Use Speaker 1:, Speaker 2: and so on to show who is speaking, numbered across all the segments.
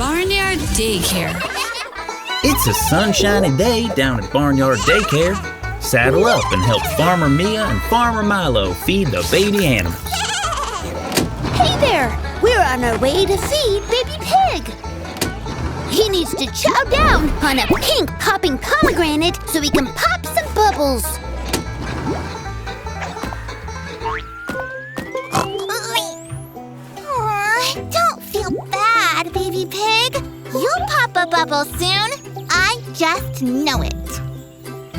Speaker 1: Barnyard Daycare.
Speaker 2: It's a sunshiny day down at Barnyard Daycare. Saddle up and help Farmer Mia and Farmer Milo feed the baby animals.
Speaker 3: Hey there! We're on our way to feed Baby Pig. He needs to chow down on a pink popping pomegranate so he can pop some bubbles.
Speaker 4: Don't feel bad, Baby Pig. You'll pop a bubble soon. I just know it.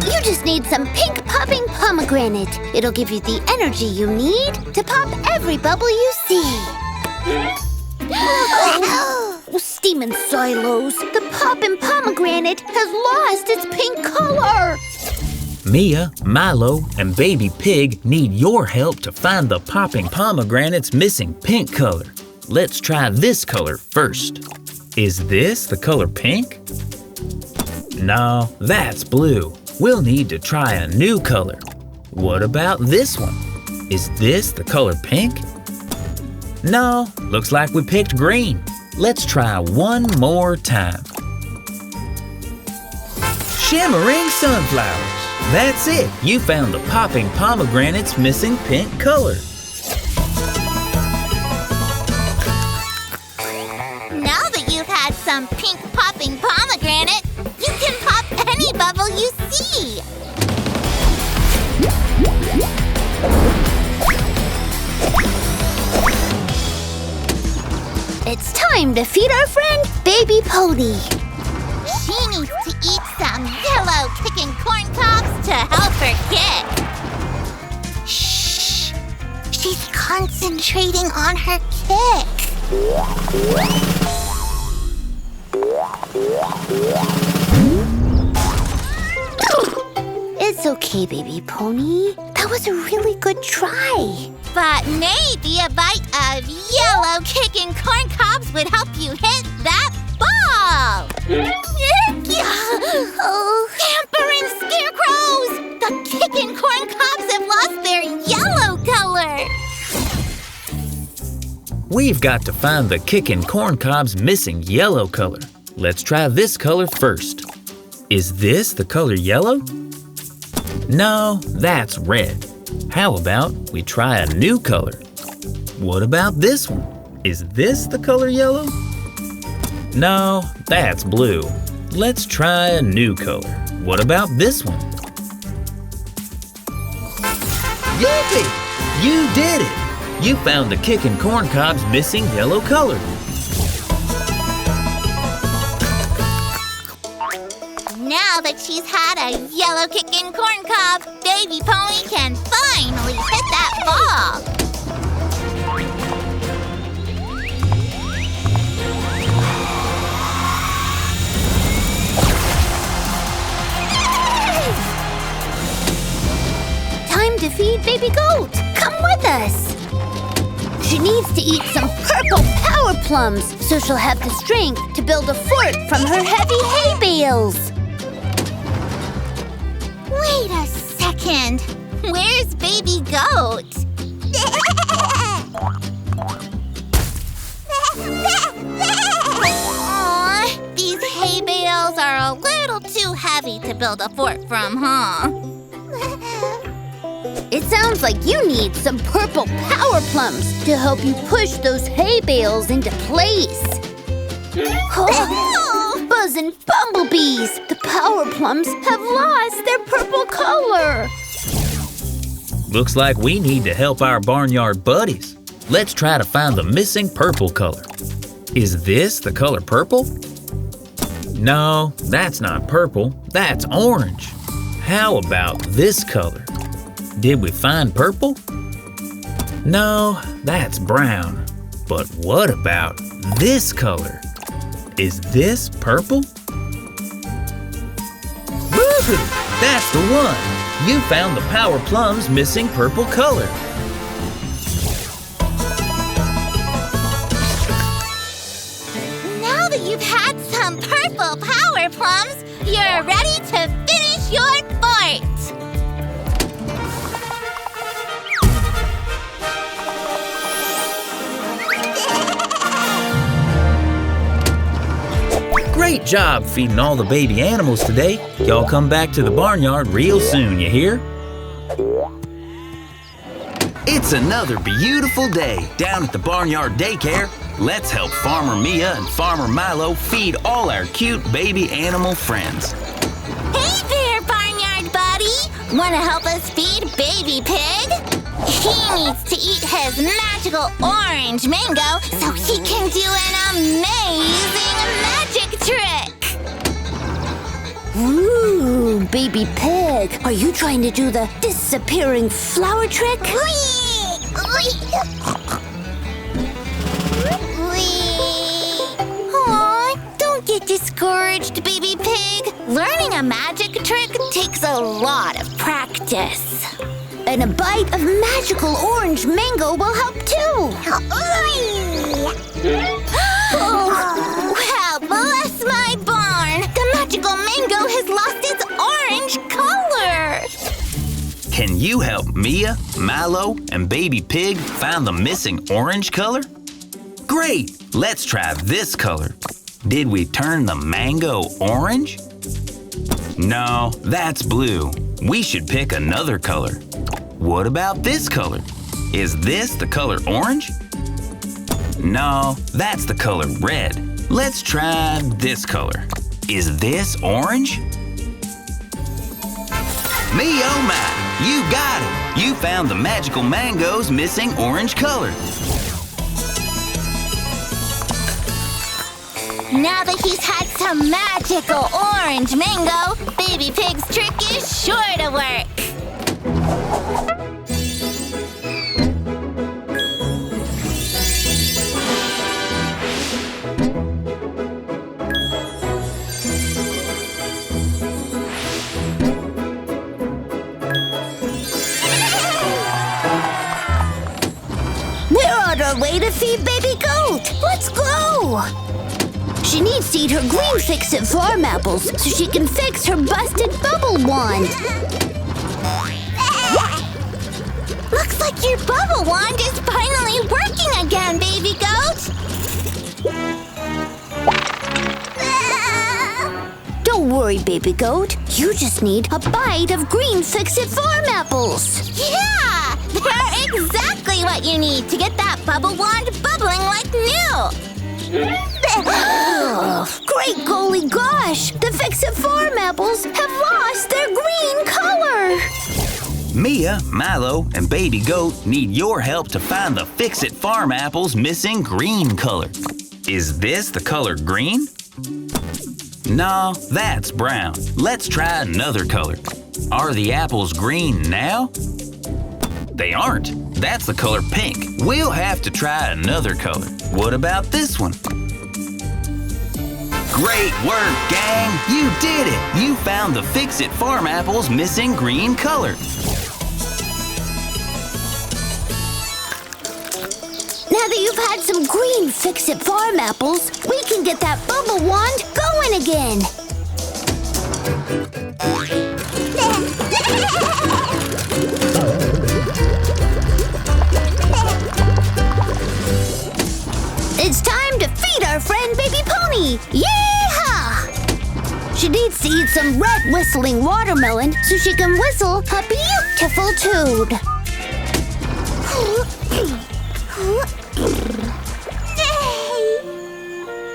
Speaker 3: You just need some pink popping pomegranate. It'll give you the energy you need to pop every bubble you see. Oh, steaming silos. The poppin' pomegranate has lost its pink color.
Speaker 2: Mia, Milo, and Baby Pig need your help to find the popping pomegranate's missing pink color. Let's try this color first. Is this the color pink? No, that's blue. We'll need to try a new color. What about this one? Is this the color pink? No, looks like we picked green. Let's try one more time. Shimmering sunflowers. That's it. You found the popping pomegranate's missing pink color.
Speaker 4: Now that you've had some pink popping pomegranate, you can pop any bubble you see.
Speaker 3: It's time to feed our friend Baby Pony.
Speaker 4: She needs to eat some yellow kicking corn cobs to help her kick. Shh! She's concentrating on her kick.
Speaker 3: It's okay, Baby Pony. That was a really good try.
Speaker 4: But maybe a bite of yellow kicking corn cobs would help you hit that ball. Scampering scarecrows! The kicking corn cobs have lost their yellow color.
Speaker 2: We've got to find the kicking corn cob's missing yellow color. Let's try this color first. Is this the color yellow? No, that's red. How about we try a new color? What about this one? Is this the color yellow? No, that's blue. Let's try a new color. What about this one? Yippee! You did it! You found the kicking corn cob's missing yellow color.
Speaker 4: Now that she's had a yellow kicking corn cob, Baby Pony can finally hit that ball.
Speaker 3: Time to feed Baby Goat. Come with us. She needs to eat some purple power plums so she'll have the strength to build a fort from her heavy hay bales.
Speaker 4: Wait a second. Where's Baby Goat? Aw, these hay bales are a little too heavy to build a fort from, huh?
Speaker 3: It sounds like you need some purple power plums to help you push those hay bales into place. Oh, buzzing bumblebees! The power plums have lost their purple color.
Speaker 2: Looks like we need to help our barnyard buddies. Let's try to find the missing purple color. Is this the color purple? No, that's not purple. That's orange. How about this color? Did we find purple? No, that's brown. But what about this color? Is this purple? Woohoo! That's the one! You found the power plum's missing purple color.
Speaker 4: Now that you've had some purple power plums, you're ready to finish your fort.
Speaker 2: Great job feeding all the baby animals today. Y'all come back to the barnyard real soon, you hear? It's another beautiful day down at the Barnyard Daycare. Let's help Farmer Mia and Farmer Milo feed all our cute baby animal friends.
Speaker 4: Hey there, Barnyard Buddy! Want to help us feed Baby Pig? He needs to eat his magical orange mango so he can do an amazing magic trick!
Speaker 3: Ooh, Baby Pig, are you trying to do the disappearing flower trick?
Speaker 4: Aw, don't get discouraged, Baby Pig. Learning a magic trick takes a lot of practice.
Speaker 3: And a bite of magical orange mango will help too.
Speaker 4: Well, bless my barn! The magical mango has lost its orange color!
Speaker 2: Can you help Mia, Milo, and Baby Pig find the missing orange color? Great! Let's try this color. Did we turn the mango orange? No, that's blue. We should pick another color. What about this color? Is this the color orange? No, that's the color red. Let's try this color. Is this orange? Me oh my, you got it! You found the magical mango's missing orange color.
Speaker 4: Now that he's had some magical orange mango, Baby Pig's trick is sure to work.
Speaker 3: We're on our way to feed Baby Goat. Let's go! She needs to eat her green fix-it farm apples so she can fix her busted bubble wand.
Speaker 4: Looks like your bubble wand is finally working again, Baby Goat.
Speaker 3: Don't worry, Baby Goat. You just need a bite of green fix-it farm apples.
Speaker 4: Yeah, they're exactly what you need to get that bubble wand bubbling like new.
Speaker 3: Great golly gosh! The fix-it farm apples have lost their green color!
Speaker 2: Mia, Milo, and Baby Goat need your help to find the Fix-It Farm apple's missing green color. Is this the color green? No, that's brown. Let's try another color. Are the apples green now? They aren't. That's the color pink. We'll have to try another color. What about this one? Great work, gang! You did it! You found the Fix-It Farm apple's missing green color.
Speaker 3: Now that you've had some green fix-it farm apples, we can get that bubble wand going again. It's time to feed our friend Baby Pony! Yeehaw! She needs to eat some red whistling watermelon so she can whistle a beautiful tune.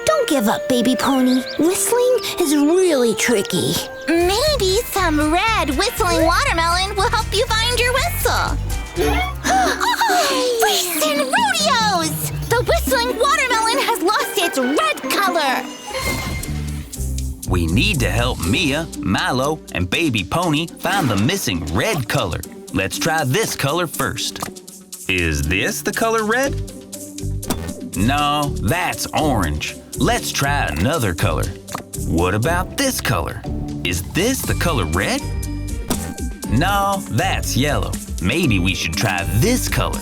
Speaker 3: Don't give up, Baby Pony. Whistling is really tricky.
Speaker 4: Maybe some red whistling watermelon will help you find your whistle. Race and rodeos! The whistling watermelon has lost its red color.
Speaker 2: We need to help Mia, Milo, and Baby Pony find the missing red color. Let's try this color first. Is this the color red? No, that's orange. Let's try another color. What about this color? Is this the color red? No, that's yellow. Maybe we should try this color.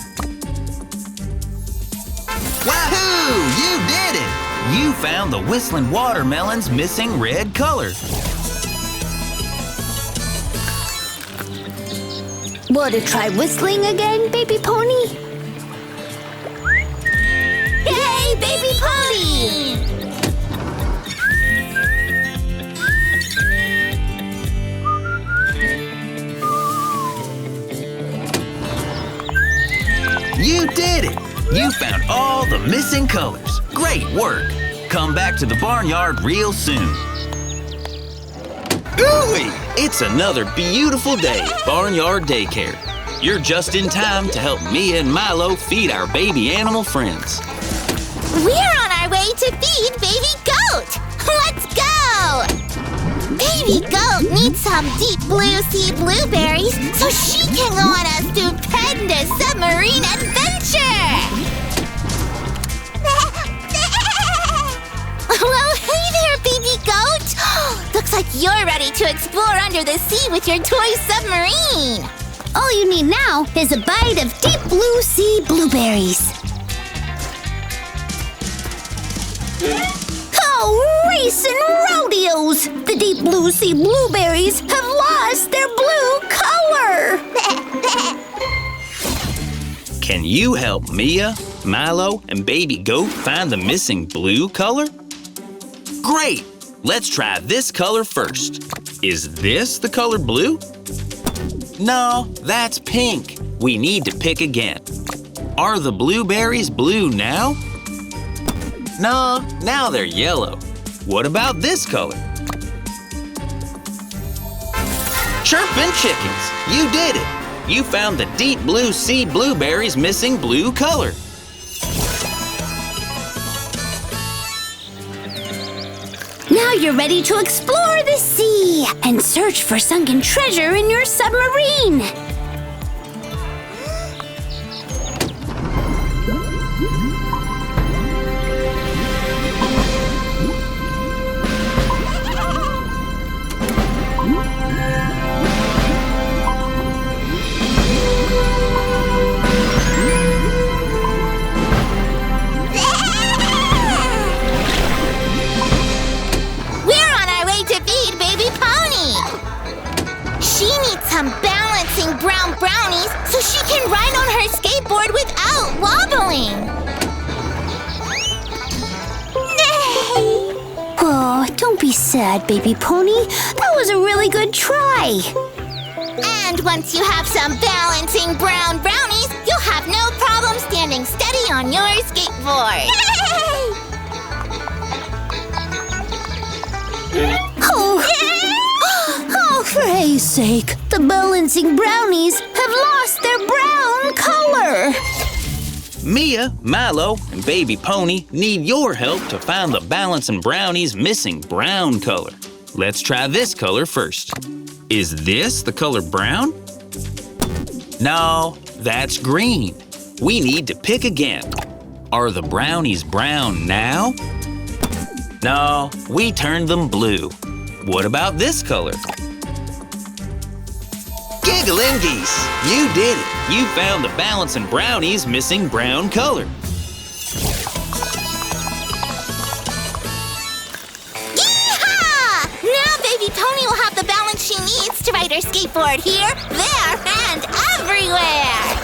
Speaker 2: Wahoo! You did it! You found the whistling watermelon's missing red color.
Speaker 3: Want to try whistling again, Baby Pony?
Speaker 4: Hey, Baby Pony!
Speaker 2: You did it! You found all the missing colors. Great work! Come back to the barnyard real soon. Ooh-wee! It's another beautiful day at Barnyard Daycare. You're just in time to help Mia and Milo feed our baby animal friends.
Speaker 4: We're on our way to feed Baby Goat! Let's go! Baby Goat needs some deep blue sea blueberries so she can go on a stupendous submarine adventure! Well, hey there, Baby Goat! Looks like you're ready to explore under the sea with your toy submarine!
Speaker 3: All you need now is a bite of deep blue sea blueberries. Oh, race and rodeos! The deep blue sea blueberries have lost their blue color!
Speaker 2: Can you help Mia, Milo, and Baby Goat find the missing blue color? Great! Let's try this color first. Is this the color blue? No, that's pink. We need to pick again. Are the blueberries blue now? No, now they're yellow. What about this color? Chirpin' chickens, you did it! You found the deep blue sea blueberries missing blue color.
Speaker 3: Now you're ready to explore the sea and search for sunken treasure in your submarine.
Speaker 4: Some balancing brown brownies so she can ride on her skateboard without wobbling.
Speaker 3: Oh, don't be sad, baby pony. That was a really good try.
Speaker 4: And once you have some balancing brown brownies, you'll have no problem standing steady on your skateboard.
Speaker 3: Oh, for hay's sake, the balancing brownies have lost their brown color.
Speaker 2: Mia, Milo, and Baby Pony need your help to find the balancing brownies' missing brown color. Let's try this color first. Is this the color brown? No, that's green. We need to pick again. Are the brownies brown now? No, we turned them blue. What about this color? Giggling geese! You did it! You found the balancing brownies' missing brown color.
Speaker 4: Yee-haw! Now Baby Pony will have the balance she needs to ride her skateboard here, there, and everywhere!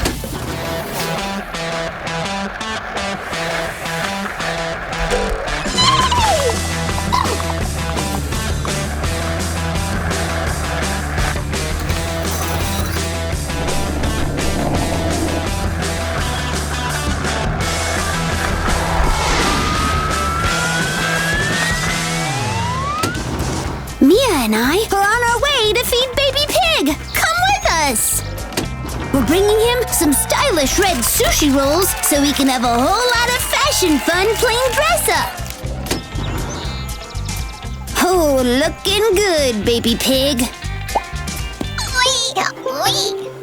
Speaker 3: Mia and I are on our way to feed Baby Pig. Come with us. We're bringing him some stylish red sushi rolls so he can have a whole lot of fashion fun playing dress up. Oh, looking good, Baby Pig.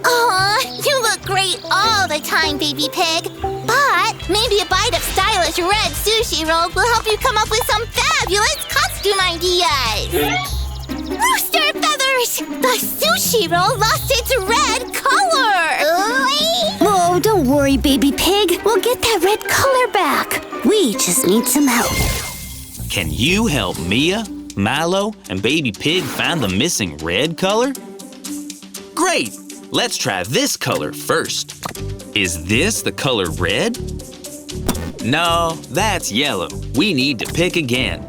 Speaker 4: Aw, you look great all the time, Baby Pig. But maybe a bite of stylish red sushi rolls will help you come up with some fabulous costume ideas. Rooster feathers! The sushi roll lost its red color!
Speaker 3: Oh, don't worry, Baby Pig. We'll get that red color back. We just need some help.
Speaker 2: Can you help Mia, Milo, and Baby Pig find the missing red color? Great! Let's try this color first. Is this the color red? No, that's yellow. We need to pick again.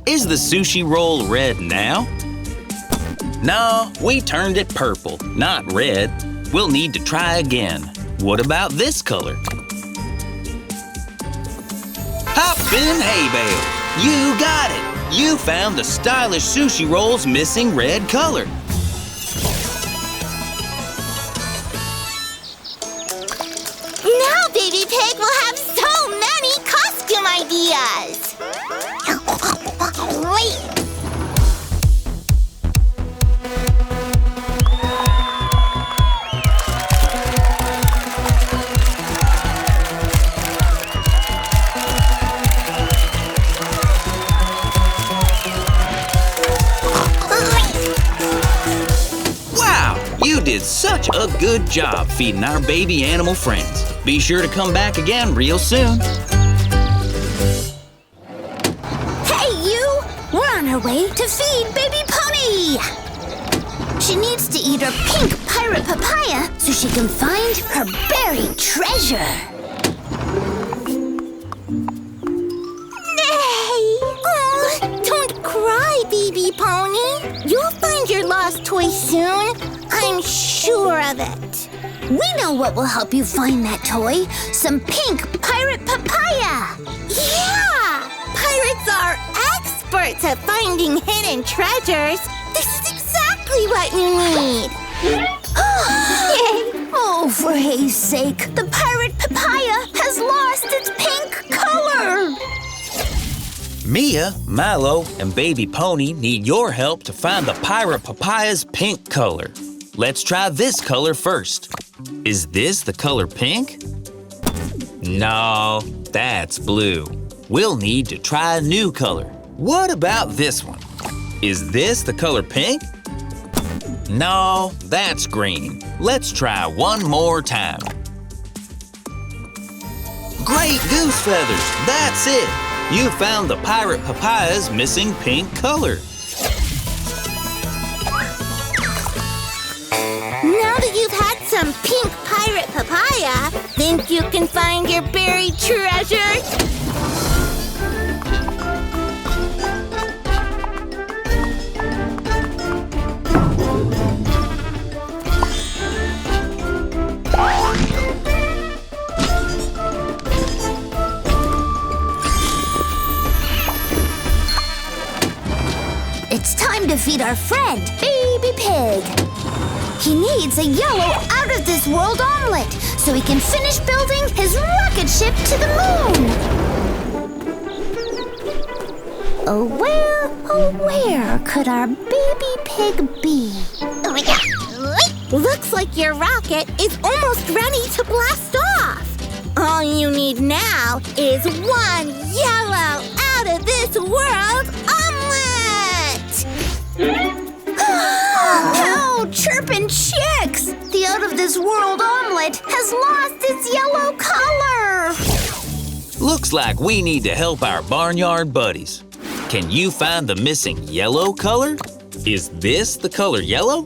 Speaker 2: Is the sushi roll red now? No, we turned it purple, not red. We'll need to try again. What about this color? Hoppin' hay bale! You got it! You found the stylish sushi roll's missing red color.
Speaker 4: Now Baby Pig will have so many costume ideas! Wait!
Speaker 2: You did such a good job feeding our baby animal friends. Be sure to come back again real soon.
Speaker 3: Hey, you! We're on our way to feed Baby Pony! She needs to eat her pink pirate papaya so she can find her buried treasure.
Speaker 4: Oh, don't cry, Baby Pony. You'll find your lost toy soon. I'm sure of it.
Speaker 3: We know what will help you find that toy. Some pink pirate papaya.
Speaker 4: Yeah! Pirates are experts at finding hidden treasures. This is exactly what you need.
Speaker 3: Oh, for hay's sake, the pirate papaya has lost its pink color.
Speaker 2: Mia, Milo, and Baby Pony need your help to find the pirate papaya's pink color. Let's try this color first. Is this the color pink? No, that's blue. We'll need to try a new color. What about this one? Is this the color pink? No, that's green. Let's try one more time. Great goose feathers, that's it. You found the pirate papaya's missing pink color.
Speaker 4: Now that you've had some pink pirate papaya, think you can find your buried treasure?
Speaker 3: It's time to feed our friend, Baby Pig. He needs a yellow out-of-this-world omelet so he can finish building his rocket ship to the moon. Oh, where could our baby pig be?
Speaker 4: Looks like your rocket is almost ready to blast off. All you need now is one yellow out-of-this-world omelet!
Speaker 3: Oh, chirping chicks! The out-of-this-world omelet has lost its yellow color!
Speaker 2: Looks like we need to help our barnyard buddies. Can you find the missing yellow color? Is this the color yellow?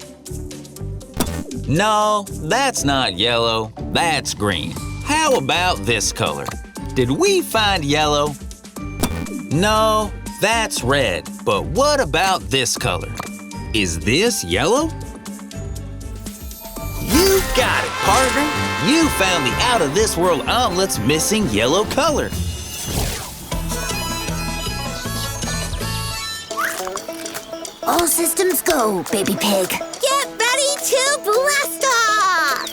Speaker 2: No, that's not yellow, that's green. How about this color? Did we find yellow? No, that's red. But what about this color? Is this yellow? You got it, partner! You found the out-of-this-world omelet's missing yellow color.
Speaker 3: All systems go, Baby Pig.
Speaker 4: Get ready to blast off!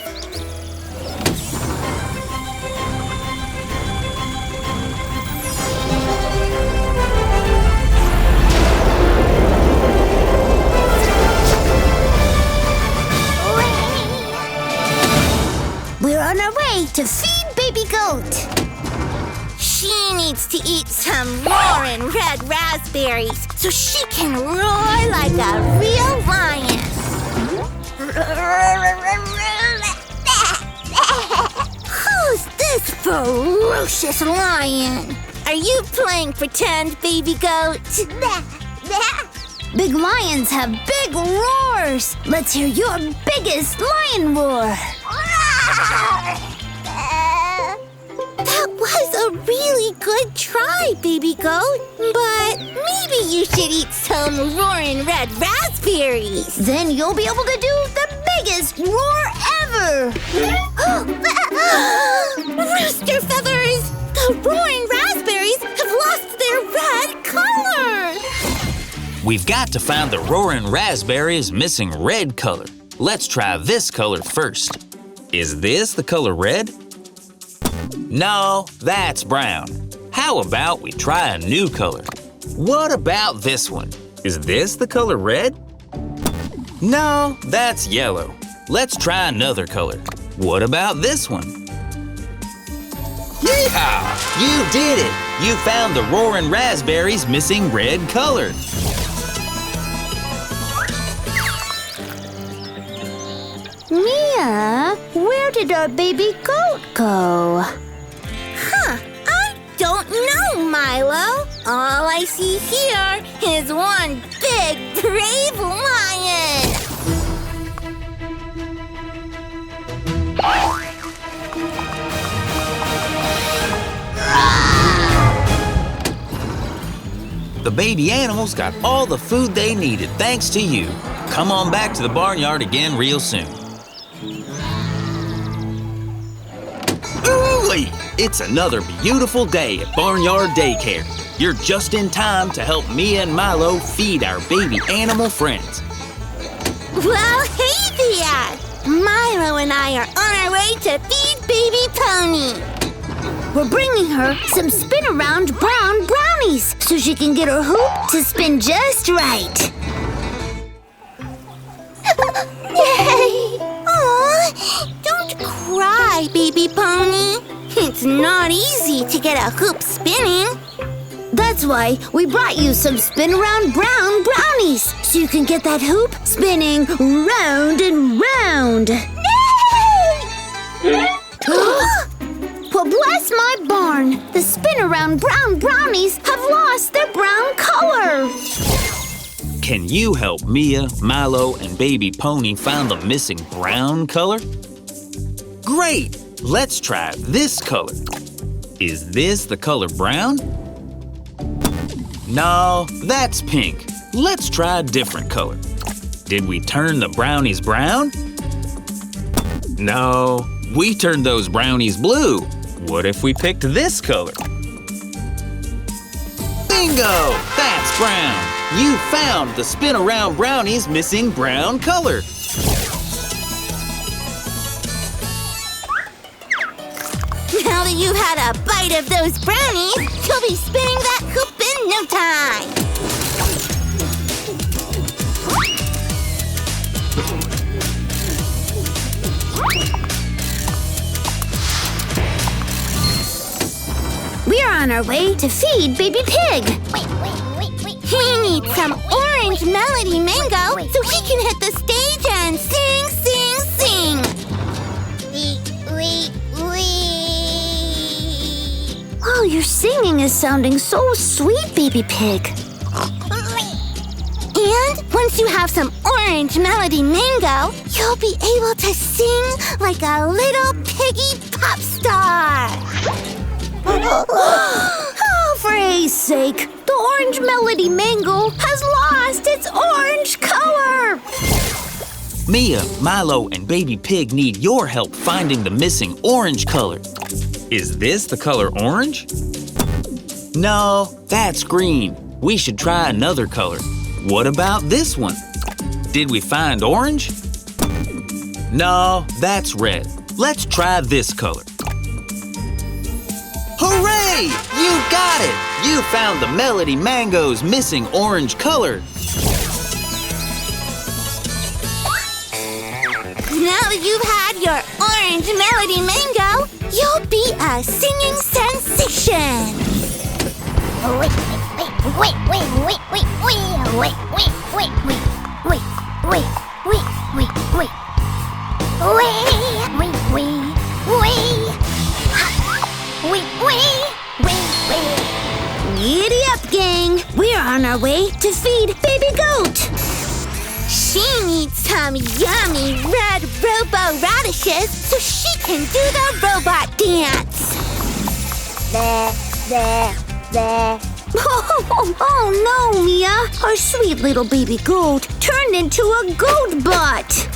Speaker 3: We're on our way to feed Baby Goat.
Speaker 4: She needs to eat some roaring red raspberries so she can roar like a real lion. Who's this ferocious lion? Are you playing pretend, Baby Goat?
Speaker 3: Big lions have big roars. Let's hear your biggest lion roar.
Speaker 4: That was a really good try, Baby Goat. But maybe you should eat some roaring red raspberries.
Speaker 3: Then you'll be able to do the biggest roar ever.
Speaker 4: Rooster feathers! The roaring raspberries have lost their red color!
Speaker 2: We've got to find the roaring raspberry's missing red color. Let's try this color first. Is this the color red? No, that's brown. How about we try a new color? What about this one? Is this the color red? No, that's yellow. Let's try another color. What about this one? Yeehaw! You did it! You found the roaring raspberry's missing red color.
Speaker 3: Mia, where did our baby goat go?
Speaker 4: Huh, I don't know, Milo. All I see here is one big, brave lion.
Speaker 2: The baby animals got all the food they needed thanks to you. Come on back to the barnyard again real soon. Ooh-wee! It's another beautiful day at Barnyard Daycare. You're just in time to help Mia and Milo feed our baby animal friends.
Speaker 4: Well, hey there! Milo and I are on our way to feed baby pony.
Speaker 3: We're bringing her some spin-around brown brownies so she can get her hoop to spin just right.
Speaker 4: Yay! Aw, don't cry, baby pony. It's not easy to get a hoop spinning.
Speaker 3: That's why we brought you some spin-around brown brownies so you can get that hoop spinning round and round. Well, bless my barn! The spin-around brown brownies have lost their brown color!
Speaker 2: Can you help Mia, Milo, and baby pony find the missing brown color? Great! Let's try this color. Is this the color brown? No, that's pink. Let's try a different color. Did we turn the brownies brown? No, we turned those brownies blue. What if we picked this color? Bingo! That's brown! You found the spin-around brownie's missing brown color.
Speaker 4: Now that you've had a bite of those brownies, you'll be spinning that hoop in no time.
Speaker 3: We're on our way to feed baby pig.
Speaker 4: We need some orange melody mango so he can hit the stage and sing, sing, sing.
Speaker 3: Oh, your singing is sounding so sweet, baby pig.
Speaker 4: And once you have some orange melody mango, you'll be able to sing like a little piggy pop star.
Speaker 3: Oh, for A's sake, the orange melody mango has lost its orange color.
Speaker 2: Mia, Milo, and baby pig need your help finding the missing orange color. Is this the color orange? No, that's green. We should try another color. What about this one? Did we find orange? No, that's red. Let's try this color. Hooray! You got it! You found the Melody Mango's missing orange color.
Speaker 4: Now that you've had your orange melody mango, you'll be a singing sensation.
Speaker 3: Giddy up, gang! We're on our way to feed baby goat.
Speaker 4: She needs some yummy red robo radishes so she can do the robot dance.
Speaker 3: Oh no, Mia! Our sweet little baby goat turned into a goat butt.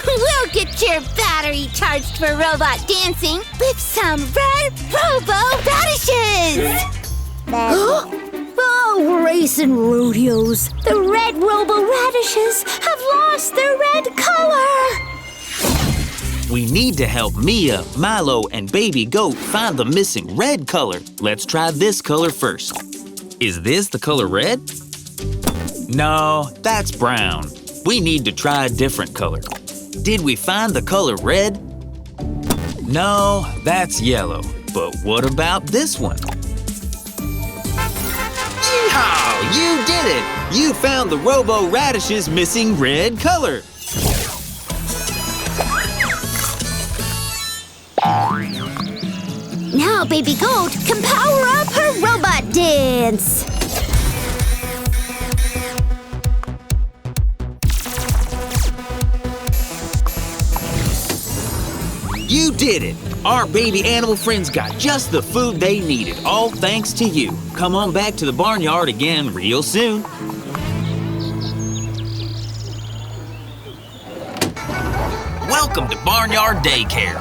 Speaker 4: We'll get your battery charged for robot dancing with some red robo radishes!
Speaker 3: Oh, racing rodeos. The red robo-radishes have lost their red color.
Speaker 2: We need to help Mia, Milo, and Baby Goat find the missing red color. Let's try this color first. Is this the color red? No, that's brown. We need to try a different color. Did we find the color red? No, that's yellow. But what about this one? Yeehaw! You did it! You found the robo-radish's missing red color.
Speaker 3: Now Baby Goat can power up her robot dance.
Speaker 2: You did it! Our baby animal friends got just the food they needed, all thanks to you. Come on back to the barnyard again real soon. Welcome to Barnyard Daycare.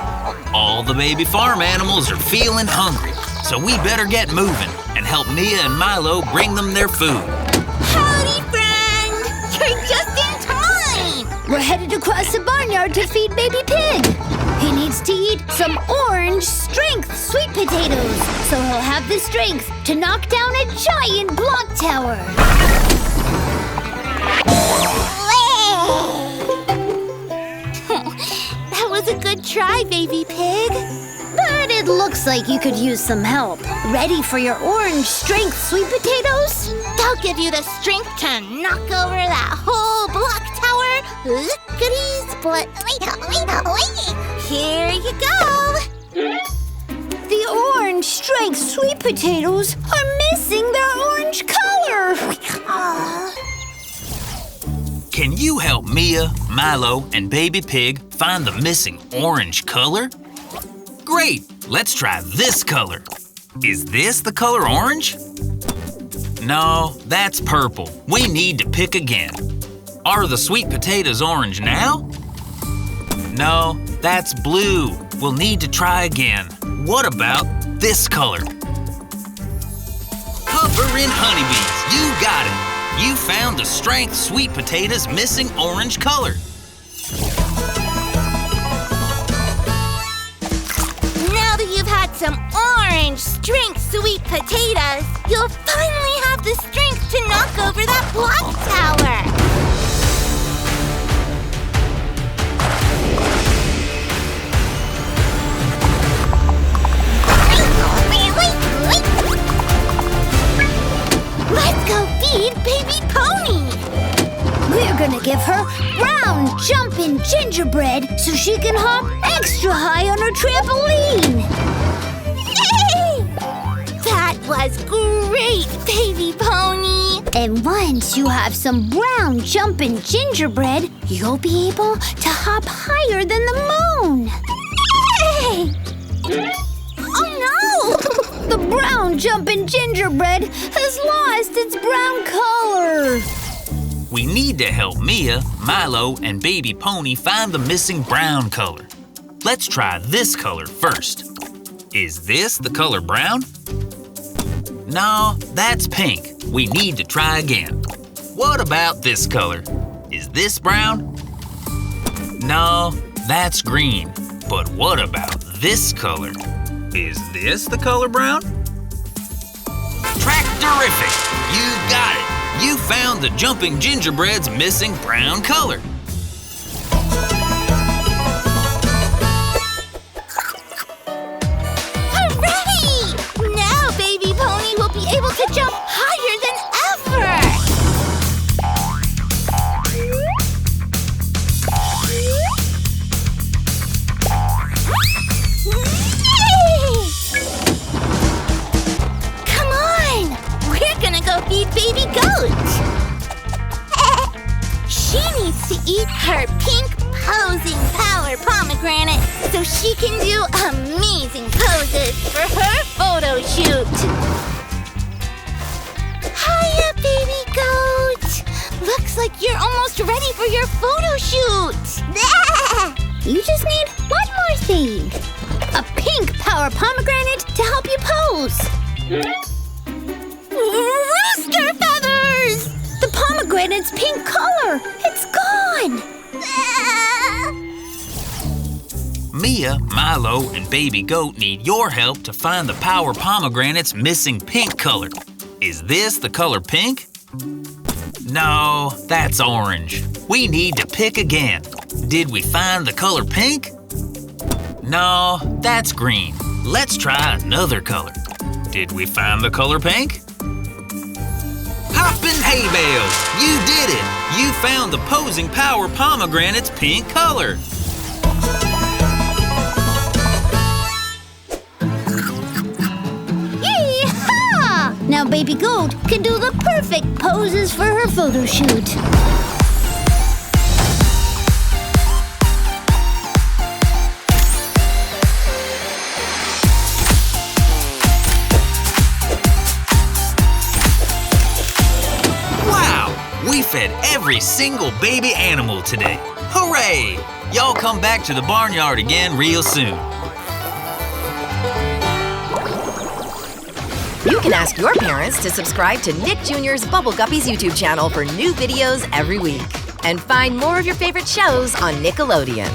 Speaker 2: All the baby farm animals are feeling hungry, so we better get moving and help Mia and Milo bring them their food.
Speaker 4: Howdy, friend! You're just in time!
Speaker 3: We're headed across the barnyard to feed Baby Pig. He needs to eat some orange strength sweet potatoes, so he'll have the strength to knock down a giant block tower.
Speaker 4: That was a good try, Baby Pig.
Speaker 3: But it looks like you could use some help. Ready for your orange strength sweet potatoes?
Speaker 4: They'll give you the strength to knock over that whole block tower. Lickety-split. Here you go.
Speaker 3: The orange strength sweet potatoes are missing their orange color.
Speaker 2: Can you help Mia, Milo, and Baby Pig find the missing orange color? Great! Let's try this color. Is this the color orange? No, that's purple. We need to pick again. Are the sweet potatoes orange now? No, that's blue. We'll need to try again. What about this color? Hovering honeybees, you got it. You found the strength sweet potatoes missing orange color.
Speaker 4: Now that you've had some orange strength sweet potatoes, you'll finally have the strength to knock over that block tower. Let's go feed Baby Pony!
Speaker 3: We're gonna give her brown jumping gingerbread so she can hop extra high on her trampoline.
Speaker 4: Yay! That was great, Baby Pony!
Speaker 3: And once you have some brown jumping gingerbread, you'll be able to hop higher than the moon.
Speaker 4: Yay! Oh no!
Speaker 3: The brown jumping gingerbread has lost its brown color.
Speaker 2: We need to help Mia, Milo, and Baby Pony find the missing brown color. Let's try this color first. Is this the color brown? No, that's pink. We need to try again. What about this color? Is this brown? No, that's green. But what about this color? Is this the color brown? Tractorific! You got it! You found the jumping gingerbread's missing brown color.
Speaker 4: Hooray! Now Baby Pony will be able to jump higher than ever! Come on! We're gonna go feed Baby Goat! She needs to eat her pink posing power pomegranate so she can do amazing poses for her photo shoot. Hiya, Baby Goat! Looks like you're almost ready for your photo shoot.
Speaker 3: You just need one more thing. A pink power pomegranate to help you pose.
Speaker 4: Rooster feathers!
Speaker 3: The pomegranate's pink color. It's gone.
Speaker 2: Mia, Milo, and Baby Goat need your help to find the power pomegranate's missing pink color. Is this the color pink? No, that's orange. We need to pick again. Did we find the color pink? No, that's green. Let's try another color. Did we find the color pink? Poppin' hay bales! You did it! You found the posing power pomegranate's pink color.
Speaker 3: Yee-haw! Now Baby Goat can do the perfect poses for her photo shoot.
Speaker 2: We fed every single baby animal today. Hooray! Y'all come back to the barnyard again real soon.
Speaker 1: You can ask your parents to subscribe to Nick Jr.'s Bubble Guppies YouTube channel for new videos every week. And find more of your favorite shows on Nickelodeon.